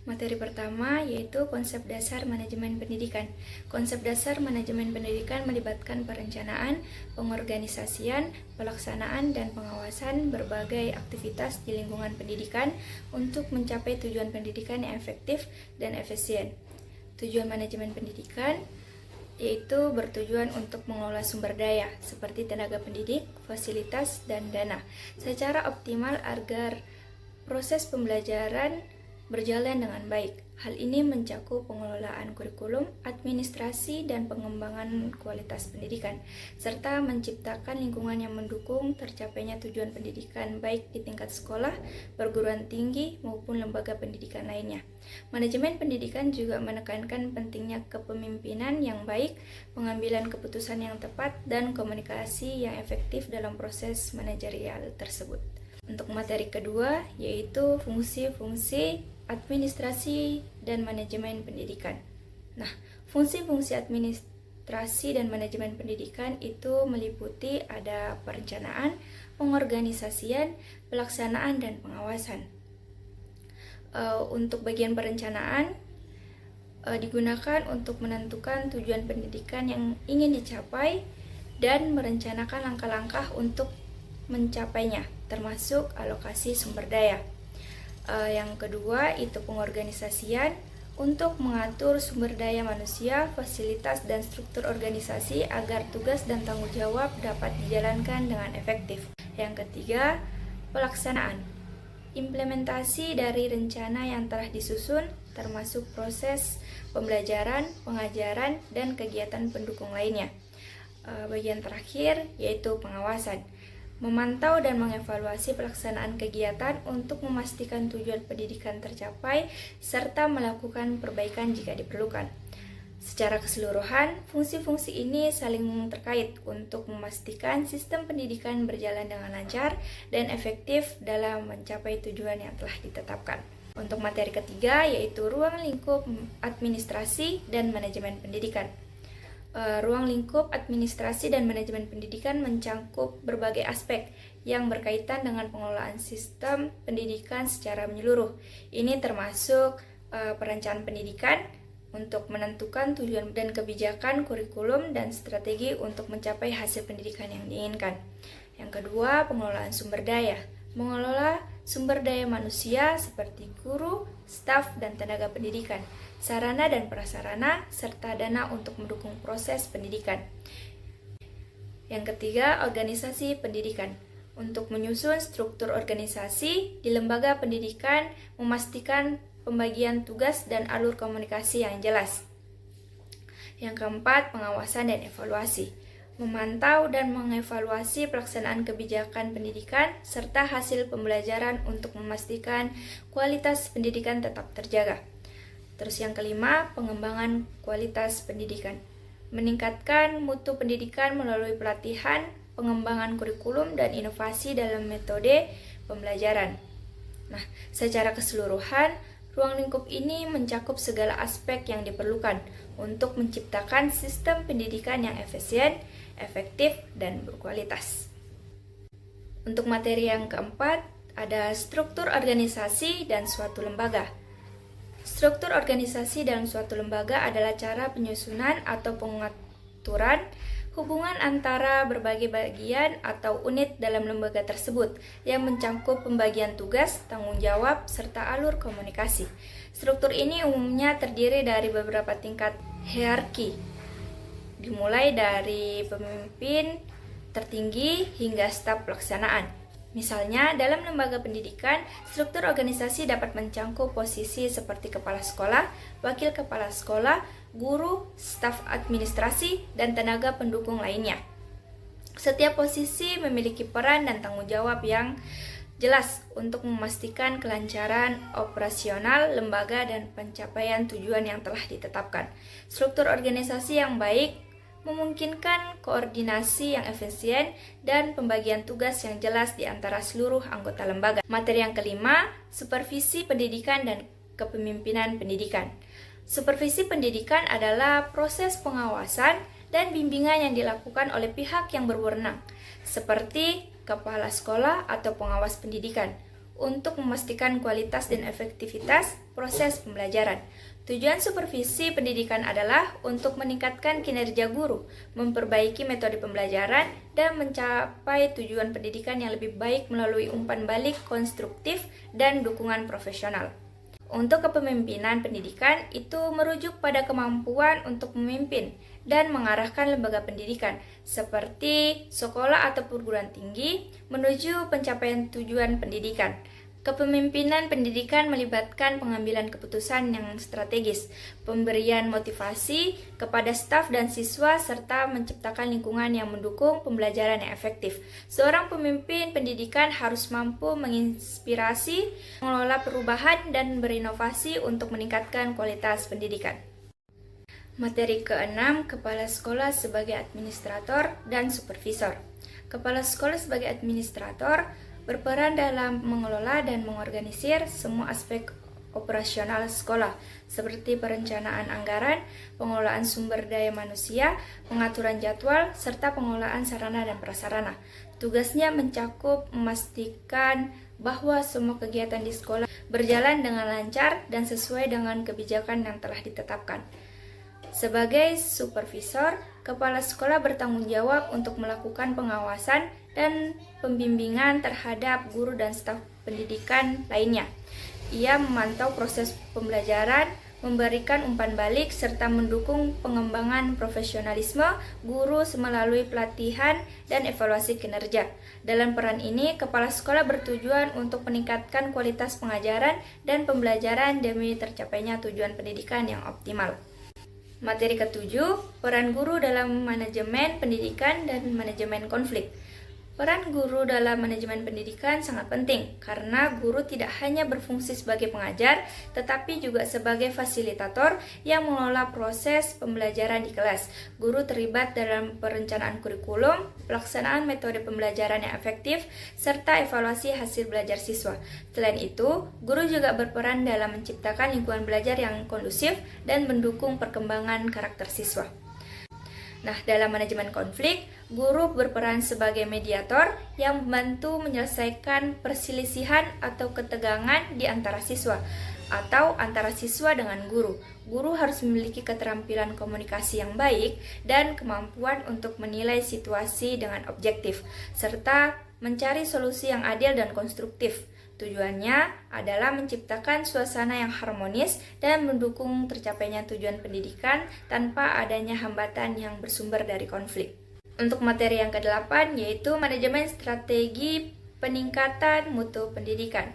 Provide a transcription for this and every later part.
Materi pertama yaitu konsep dasar manajemen pendidikan. Konsep dasar manajemen pendidikan melibatkan perencanaan, pengorganisasian, pelaksanaan, dan pengawasan berbagai aktivitas di lingkungan pendidikan untuk mencapai tujuan pendidikan yang efektif dan efisien. Tujuan manajemen pendidikan yaitu bertujuan untuk mengelola sumber daya seperti tenaga pendidik, fasilitas, dan dana secara optimal agar proses pembelajaran berjalan dengan baik. Hal ini mencakup pengelolaan kurikulum, administrasi, dan pengembangan kualitas pendidikan, serta menciptakan lingkungan yang mendukung tercapainya tujuan pendidikan baik di tingkat sekolah, perguruan tinggi, maupun lembaga pendidikan lainnya. Manajemen pendidikan juga menekankan pentingnya kepemimpinan yang baik, pengambilan keputusan yang tepat, dan komunikasi yang efektif dalam proses manajerial tersebut. Untuk materi kedua, yaitu fungsi-fungsi administrasi dan manajemen pendidikan. Nah, fungsi-fungsi administrasi dan manajemen pendidikan itu meliputi ada perencanaan, pengorganisasian, pelaksanaan, dan pengawasan. Untuk bagian perencanaan, digunakan untuk menentukan tujuan pendidikan yang ingin dicapai dan merencanakan langkah-langkah untuk mencapainya, termasuk alokasi sumber daya. Yang kedua itu pengorganisasian, untuk mengatur sumber daya manusia, fasilitas, dan struktur organisasi agar tugas dan tanggung jawab dapat dijalankan dengan efektif. Yang ketiga, pelaksanaan, implementasi dari rencana yang telah disusun, termasuk proses pembelajaran, pengajaran, dan kegiatan pendukung lainnya. Bagian terakhir yaitu pengawasan, memantau dan mengevaluasi pelaksanaan kegiatan untuk memastikan tujuan pendidikan tercapai serta melakukan perbaikan jika diperlukan. Secara keseluruhan, fungsi-fungsi ini saling terkait untuk memastikan sistem pendidikan berjalan dengan lancar dan efektif dalam mencapai tujuan yang telah ditetapkan. Untuk materi ketiga yaitu ruang lingkup administrasi dan manajemen pendidikan. Ruang lingkup administrasi dan manajemen pendidikan mencakup berbagai aspek yang berkaitan dengan pengelolaan sistem pendidikan secara menyeluruh. Ini termasuk perencanaan pendidikan untuk menentukan tujuan dan kebijakan kurikulum dan strategi untuk mencapai hasil pendidikan yang diinginkan. Yang kedua, pengelolaan sumber daya. Mengelola sumber daya manusia seperti guru, staf, dan tenaga pendidikan, sarana dan prasarana, serta dana untuk mendukung proses pendidikan. Yang ketiga, organisasi pendidikan. Untuk menyusun struktur organisasi di lembaga pendidikan, memastikan pembagian tugas dan alur komunikasi yang jelas. Yang keempat, pengawasan dan evaluasi. Memantau dan mengevaluasi pelaksanaan kebijakan pendidikan serta hasil pembelajaran untuk memastikan kualitas pendidikan tetap terjaga. Terus yang kelima, pengembangan kualitas pendidikan. Meningkatkan mutu pendidikan melalui pelatihan, pengembangan kurikulum, dan inovasi dalam metode pembelajaran. Nah, secara keseluruhan, ruang lingkup ini mencakup segala aspek yang diperlukan untuk menciptakan sistem pendidikan yang efisien, efektif, dan berkualitas. Untuk materi yang keempat, ada struktur organisasi dan suatu lembaga. Struktur organisasi dalam suatu lembaga adalah cara penyusunan atau pengaturan hubungan antara berbagai bagian atau unit dalam lembaga tersebut yang mencakup pembagian tugas, tanggung jawab, serta alur komunikasi. Struktur ini umumnya terdiri dari beberapa tingkat hierarki, dimulai dari pemimpin tertinggi hingga staf pelaksanaan. Misalnya, dalam lembaga pendidikan, struktur organisasi dapat mencakup posisi seperti kepala sekolah, wakil kepala sekolah, guru, staf administrasi, dan tenaga pendukung lainnya. Setiap posisi memiliki peran dan tanggung jawab yang jelas untuk memastikan kelancaran operasional lembaga dan pencapaian tujuan yang telah ditetapkan. Struktur organisasi yang baik memungkinkan koordinasi yang efisien dan pembagian tugas yang jelas di antara seluruh anggota lembaga. Materi yang kelima, supervisi pendidikan dan kepemimpinan pendidikan. Supervisi pendidikan adalah proses pengawasan dan bimbingan yang dilakukan oleh pihak yang berwenang, seperti kepala sekolah atau pengawas pendidikan, untuk memastikan kualitas dan efektivitas proses pembelajaran. Tujuan supervisi pendidikan adalah untuk meningkatkan kinerja guru, memperbaiki metode pembelajaran, dan mencapai tujuan pendidikan yang lebih baik melalui umpan balik konstruktif dan dukungan profesional. Untuk kepemimpinan pendidikan itu merujuk pada kemampuan untuk memimpin dan mengarahkan lembaga pendidikan seperti sekolah atau perguruan tinggi menuju pencapaian tujuan pendidikan. Kepemimpinan pendidikan melibatkan pengambilan keputusan yang strategis, pemberian motivasi kepada staf dan siswa, serta menciptakan lingkungan yang mendukung pembelajaran yang efektif. Seorang pemimpin pendidikan harus mampu menginspirasi, mengelola perubahan, dan berinovasi untuk meningkatkan kualitas pendidikan. Materi ke-6, Kepala Sekolah sebagai Administrator dan Supervisor. Kepala Sekolah sebagai Administrator berperan dalam mengelola dan mengorganisir semua aspek operasional sekolah, seperti perencanaan anggaran, pengelolaan sumber daya manusia, pengaturan jadwal, serta pengelolaan sarana dan prasarana. Tugasnya mencakup memastikan bahwa semua kegiatan di sekolah berjalan dengan lancar dan sesuai dengan kebijakan yang telah ditetapkan. Sebagai supervisor, kepala sekolah bertanggung jawab untuk melakukan pengawasan dan pembimbingan terhadap guru dan staf pendidikan lainnya. Ia memantau proses pembelajaran, memberikan umpan balik, serta mendukung pengembangan profesionalisme guru melalui pelatihan dan evaluasi kinerja. Dalam peran ini, kepala sekolah bertujuan untuk meningkatkan kualitas pengajaran dan pembelajaran demi tercapainya tujuan pendidikan yang optimal. Materi ke-7, peran guru dalam manajemen pendidikan dan manajemen konflik. Peran guru dalam manajemen pendidikan sangat penting karena guru tidak hanya berfungsi sebagai pengajar, tetapi juga sebagai fasilitator yang mengelola proses pembelajaran di kelas. Guru terlibat dalam perencanaan kurikulum, pelaksanaan metode pembelajaran yang efektif, serta evaluasi hasil belajar siswa. Selain itu, guru juga berperan dalam menciptakan lingkungan belajar yang kondusif dan mendukung perkembangan karakter siswa. Nah, dalam manajemen konflik, guru berperan sebagai mediator yang membantu menyelesaikan perselisihan atau ketegangan di antara siswa atau antara siswa dengan guru. Guru harus memiliki keterampilan komunikasi yang baik dan kemampuan untuk menilai situasi dengan objektif, serta mencari solusi yang adil dan konstruktif. Tujuannya adalah menciptakan suasana yang harmonis dan mendukung tercapainya tujuan pendidikan tanpa adanya hambatan yang bersumber dari konflik. Untuk materi yang ke-8 yaitu manajemen strategi peningkatan mutu pendidikan.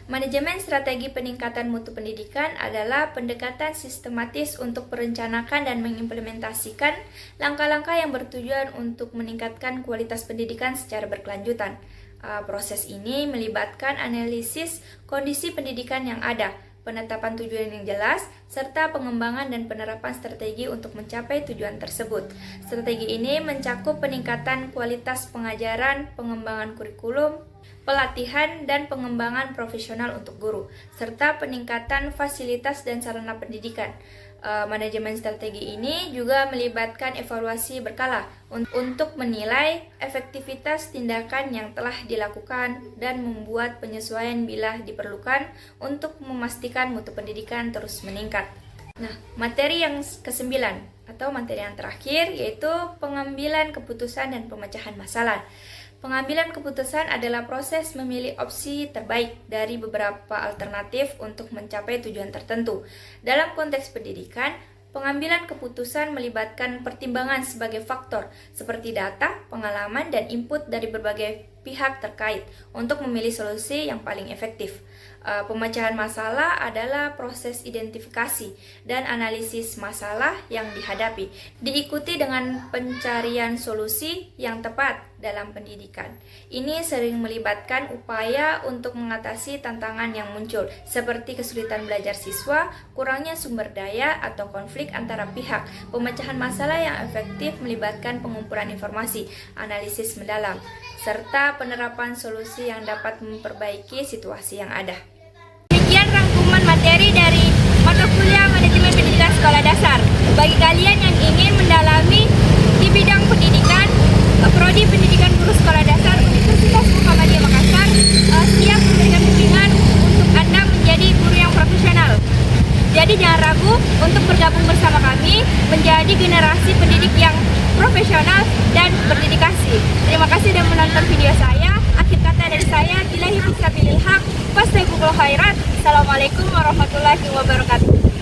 Manajemen strategi peningkatan mutu pendidikan adalah pendekatan sistematis untuk merencanakan dan mengimplementasikan langkah-langkah yang bertujuan untuk meningkatkan kualitas pendidikan secara berkelanjutan. Proses ini melibatkan analisis kondisi pendidikan yang ada, penetapan tujuan yang jelas, serta pengembangan dan penerapan strategi untuk mencapai tujuan tersebut. Strategi ini mencakup peningkatan kualitas pengajaran, pengembangan kurikulum, pelatihan dan pengembangan profesional untuk guru, serta peningkatan fasilitas dan sarana pendidikan. Manajemen strategi ini juga melibatkan evaluasi berkala untuk menilai efektivitas tindakan yang telah dilakukan dan membuat penyesuaian bila diperlukan untuk memastikan mutu pendidikan terus meningkat. Nah, materi yang ke-9 atau materi yang terakhir yaitu pengambilan keputusan dan pemecahan masalah. Pengambilan keputusan adalah proses memilih opsi terbaik dari beberapa alternatif untuk mencapai tujuan tertentu. Dalam konteks pendidikan, pengambilan keputusan melibatkan pertimbangan sebagai faktor seperti data, pengalaman, dan input dari berbagai pihak terkait untuk memilih solusi yang paling efektif. Pemecahan masalah adalah proses identifikasi dan analisis masalah yang dihadapi, diikuti dengan pencarian solusi yang tepat dalam pendidikan. Ini sering melibatkan upaya untuk mengatasi tantangan yang muncul, seperti kesulitan belajar siswa, kurangnya sumber daya, atau konflik antara pihak. Pemecahan masalah yang efektif melibatkan pengumpulan informasi, analisis mendalam, serta penerapan solusi yang dapat memperbaiki situasi yang ada. Demikian rangkuman materi dari mata kuliah Manajemen Pendidikan Sekolah Dasar. Bagi kalian yang ingin mendalami di bidang pendidikan, Prodi Pendidikan Guru Sekolah Dasar Universitas Muhammadiyah Makassar siap memberikan bimbingan untuk Anda menjadi guru yang profesional. menonton video saya. Akhir kata dari saya, billahi fisabilil haq, fastabiqul khairat. Assalamualaikum warahmatullahi wabarakatuh.